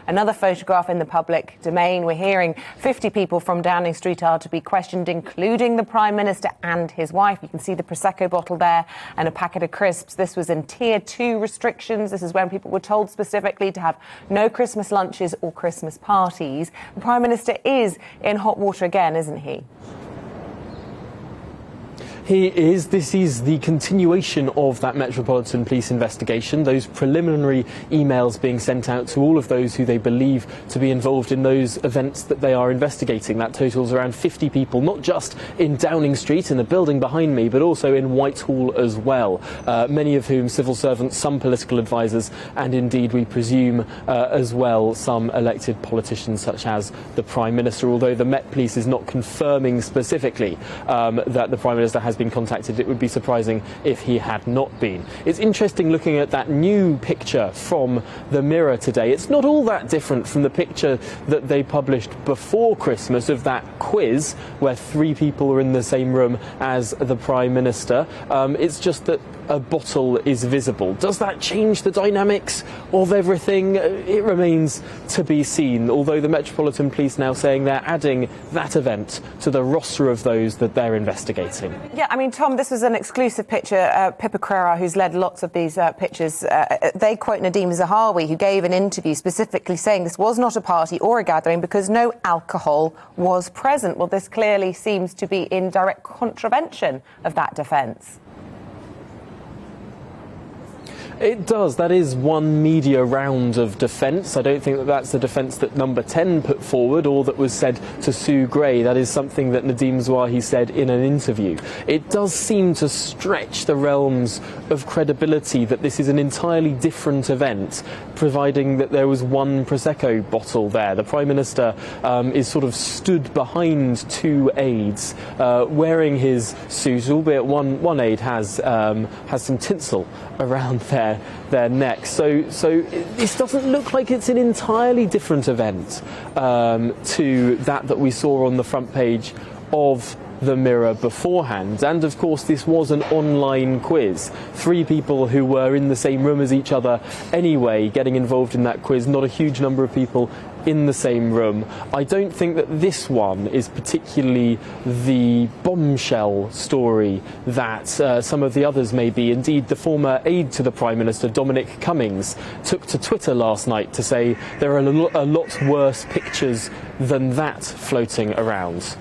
Another photograph in the public domain. We're hearing 50 people from Downing Street are to be questioned, including the Prime Minister and his wife. You can see the Prosecco bottle there and a packet of crisps. This was in Tier 2 restrictions. This is when people were told specifically to have no Christmas lunches or Christmas parties. The Prime Minister is in hot water again, isn't he? He is. This is the continuation of that Metropolitan Police investigation, those preliminary emails being sent out to all of those who they believe to be involved in those events that they are investigating. That totals around 50 people, not just in Downing Street, in the building behind me, but also in Whitehall as well, many of whom civil servants, some political advisors, and indeed, we presume, as well, some elected politicians such as the Prime Minister, although the Met Police is not confirming specifically that the Prime Minister has been contacted. It would be surprising if he had not been. It's interesting looking at that new picture from the Mirror today. It's not all that different from the picture that they published before Christmas of that quiz where 3 people were in the same room as the Prime Minister. It's just that a bottle is visible. Does that change the dynamics of everything? It remains to be seen, although the Metropolitan Police now saying they're adding that event to the roster of those that they're investigating. Yeah, I mean, Tom, this was an exclusive picture. Pippa Crerar, who's led lots of these pictures, they quote Nadhim Zahawi, who gave an interview specifically saying this was not a party or a gathering because no alcohol was present. Well, this clearly seems to be in direct contravention of that defence. It does. That is one media round of defence. I don't think that that's the defence that Number 10 put forward or that was said to Sue Gray. That is something that Nadhim Zahawi said in an interview. It does seem to stretch the realms of credibility that this is an entirely different event, providing that there was one Prosecco bottle there. The Prime Minister is sort of stood behind 2 aides wearing his suit, albeit one aide has some tinsel around their neck. So this doesn't look like it's an entirely different event to that we saw on the front page of the Mirror beforehand. And of course this was an online quiz. 3 people who were in the same room as each other anyway getting involved in that quiz, not a huge number of people in the same room. I don't think that this one is particularly the bombshell story that some of the others may be. Indeed, the former aide to the Prime Minister, Dominic Cummings, took to Twitter last night to say there are a lot worse pictures than that floating around.